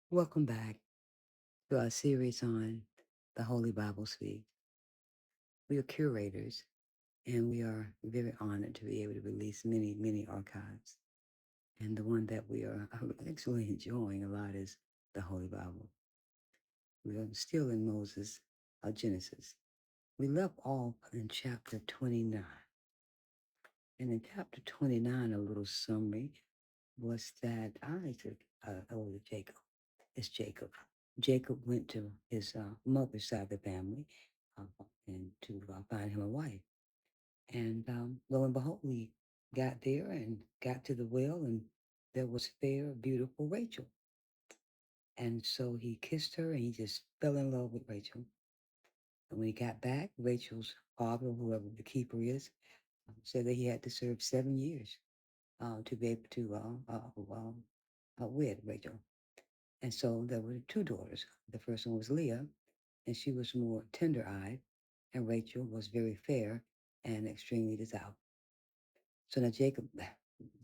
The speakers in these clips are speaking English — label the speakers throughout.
Speaker 1: Welcome back to our series on the Holy Bible Speak. We are curators and we are very honored to be able to release many archives. And the one that we are actually enjoying a lot is the Holy Bible. We are still in Moses, Genesis. We left off in chapter 29. And in chapter 29, a little summary was that Isaac, Jacob, it's Jacob. Jacob went to his mother's side of the family and to find him a wife. And lo and behold, we got there and got to the well, and there was fair, beautiful Rachel. And so he kissed her and he just fell in love with Rachel. And when he got back, Rachel's father, whoever the keeper is, said that he had to serve 7 years to be able to wed Rachel. And so there were two daughters. The first one was Leah, and she was more tender eyed, and Rachel was very fair and extremely devout. So now Jacob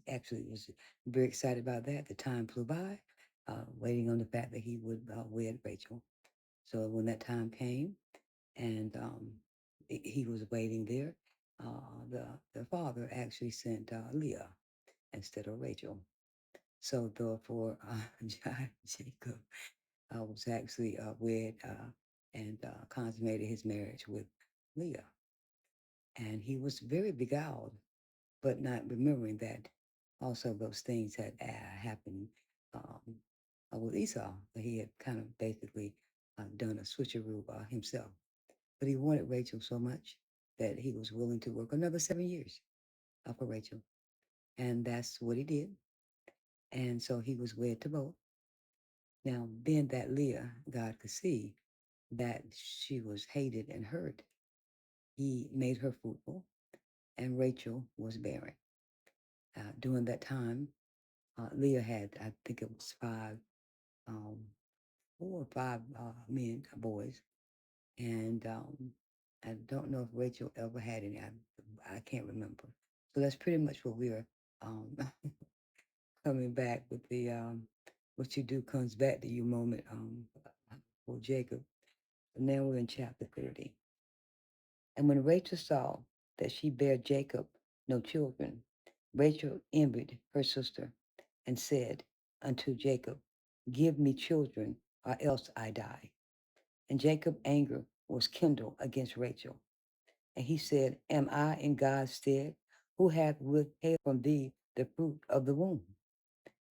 Speaker 1: actually was very excited about that. The time flew by, waiting on the fact that he would wed Rachel. So when that time came, and he was waiting there, the father actually sent Leah instead of Rachel. So therefore, Jacob was actually wed and consummated his marriage with Leah. And he was very beguiled, but not remembering that also those things had happened um, with Esau, that he had kind of basically done a switcheroo himself. But he wanted Rachel so much that he was willing to work another 7 years for Rachel. And that's what he did. And so he was wed to both. Now, being that Leah, God could see that she was hated and hurt, he made her fruitful, and Rachel was barren. During that time, Leah had, I think it was um, 4 or 5 men, boys, and I don't know if Rachel ever had any. I can't remember. So that's pretty much what we are um, coming back with the what you do comes back to you moment for Jacob. And now we're in chapter 30. And when Rachel saw that she bare Jacob no children, Rachel envied her sister and said unto Jacob, give me children, or else I die. And Jacob's anger was kindled against Rachel. And he said, am I in God's stead, who hath withheld from thee the fruit of the womb?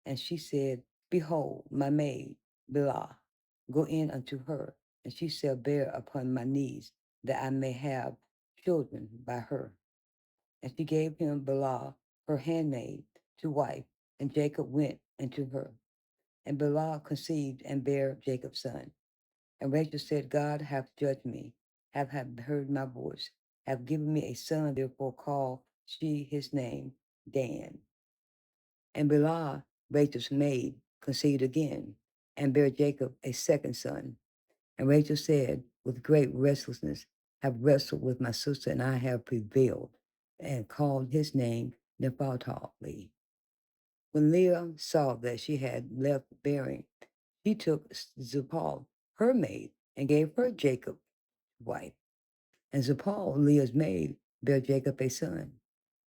Speaker 1: And she said, behold, my maid, Bilah, go in unto her, and she shall bear upon my knees, that I may have children by her. And she gave him Bilah, her handmaid, to wife, and Jacob went unto her. And Bilah conceived and bare Jacob's son. And Rachel said, God hath judged me, have heard my voice, have given me a son, therefore call she his name Dan. And Bilah, Rachel's maid, conceived again, and bare Jacob a second son. And Rachel said, with great restlessness, have wrestled with my sister, and I have prevailed, and called his name Naphtali. When Leah saw that she had left bearing, she took Zipporah, her maid, and gave her Jacob wife. And Zipporah, Leah's maid, bare Jacob a son.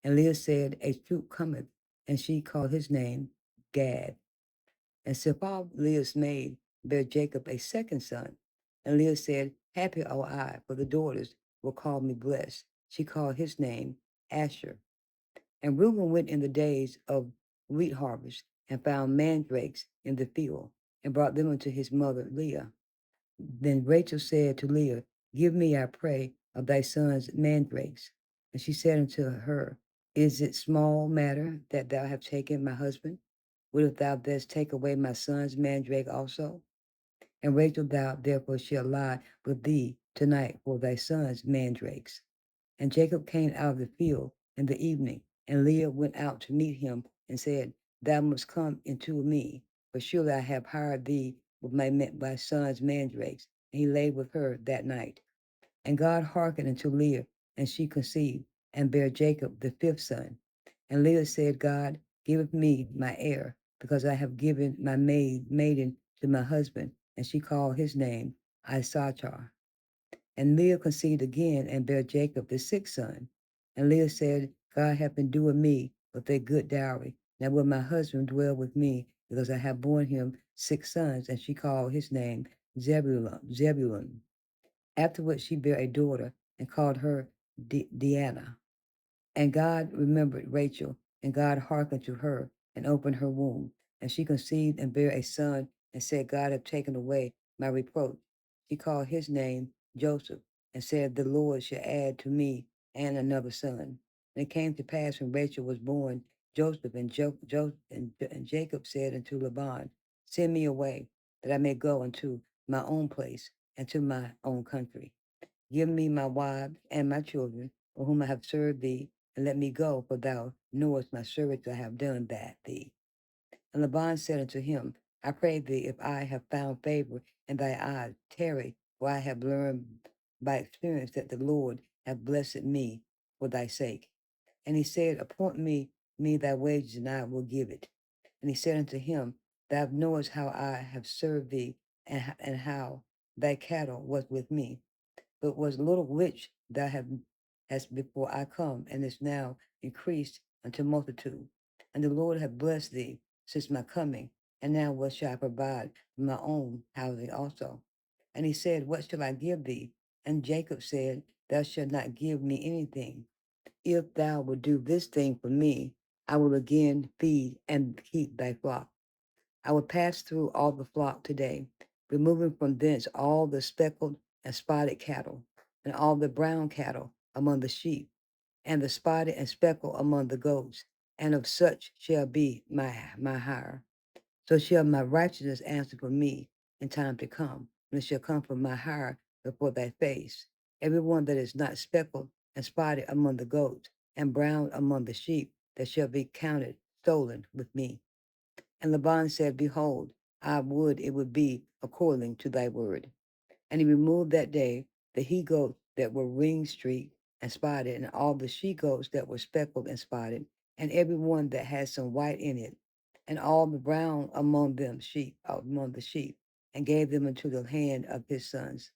Speaker 1: And Leah said, a shoot cometh, and she called his name Gad. And Zipporah, Leah's maid, bare Jacob a second son. And Leah said, happy are I, for the daughters will call me blessed. She called his name Asher. And Reuben went in the days of wheat harvest and found mandrakes in the field and brought them unto his mother Leah. Then Rachel said to Leah, give me, I pray, of thy son's mandrakes. And she said unto her, is it small matter that thou have taken my husband? Wilt thou best take away my son's mandrake also? And Rachel, thou therefore shalt lie with thee tonight for thy son's mandrakes. And Jacob came out of the field in the evening, and Leah went out to meet him and said, thou must come into me, for surely I have hired thee with my son's mandrakes. And he lay with her that night. And God hearkened unto Leah, and she conceived, and bare Jacob the fifth son. And Leah said, God giveth me my heir, because I have given my maiden to my husband, and she called his name Isaachar. And Leah conceived again and bare Jacob the sixth son. And Leah said, God hath been doing me with a good dowry. Now will my husband dwell with me, because I have borne him six sons. And she called his name Zebulon. Afterwards she bare a daughter, and called her Dinah. And God remembered Rachel, and God hearkened to her, and opened her womb. And she conceived and bare a son, and said, God hath taken away my reproach. She called his name Joseph, and said, the Lord shall add to me and another son. And it came to pass when Rachel was born, Joseph and Jacob said unto Laban, send me away, that I may go unto my own place and to my own country. Give me my wives and my children, for whom I have served thee, and let me go, for thou knowest my servants I have done that thee. And Laban said unto him, I pray thee, if I have found favor in thy eyes, tarry, for I have learned by experience that the Lord hath blessed me for thy sake. And he said, appoint me thy wages, and I will give it. And he said unto him, thou knowest how I have served thee, and how thy cattle was with me, but was little which thou hast before I come, and is now increased unto multitude. And the Lord hath blessed thee since my coming, and now what shall I provide for my own housing also? And he said, what shall I give thee? And Jacob said, thou shalt not give me anything. If thou wilt do this thing for me, I will again feed and keep thy flock. I will pass through all the flock today, removing from thence all the speckled and spotted cattle, and all the brown cattle among the sheep, and the spotted and speckled among the goats, and of such shall be my hire. So shall my righteousness answer for me in time to come, and it shall come from my hire before thy face. Every one that is not speckled and spotted among the goats, and brown among the sheep, that shall be counted stolen with me. And Laban said, behold, I would it would be according to thy word. And he removed that day the he goats that were ring-streaked and spotted, and all the she goats that were speckled and spotted, and every one that had some white in it, and all the brown among the sheep, and gave them into the hand of his sons.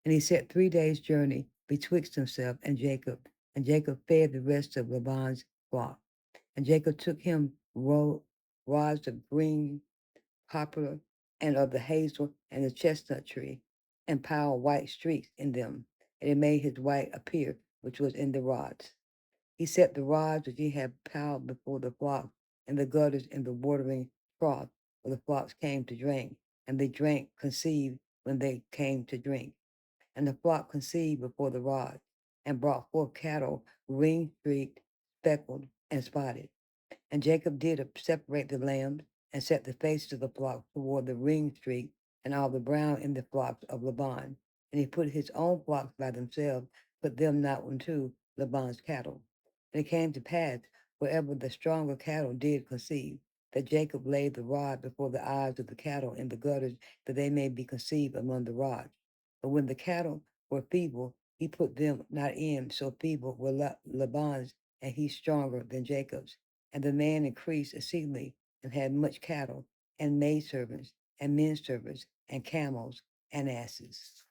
Speaker 1: And he set 3 days' journey betwixt himself and Jacob fed the rest of Laban's flock. And Jacob took him rods of green poplar and of the hazel and the chestnut tree, and piled white streaks in them, and it made his white appear, which was in the rods. He set the rods which he had piled before the flock and the gutters in the watering trough, where the flocks came to drink, and they drank conceived when they came to drink. And the flock conceived before the rods, and brought forth cattle ring-streaked, speckled, and spotted. And Jacob did separate the lambs, and set the faces of the flock toward the ring streak, and all the brown in the flocks of Laban. And he put his own flocks by themselves, put them not unto Laban's cattle. And it came to pass, wherever the stronger cattle did conceive, that Jacob laid the rod before the eyes of the cattle in the gutters, that they may be conceived among the rods. But when the cattle were feeble, he put them not in, so feeble were Laban's, and he stronger than Jacob's. And the man increased exceedingly, and had much cattle, and maidservants, and men servants, and camels, and asses.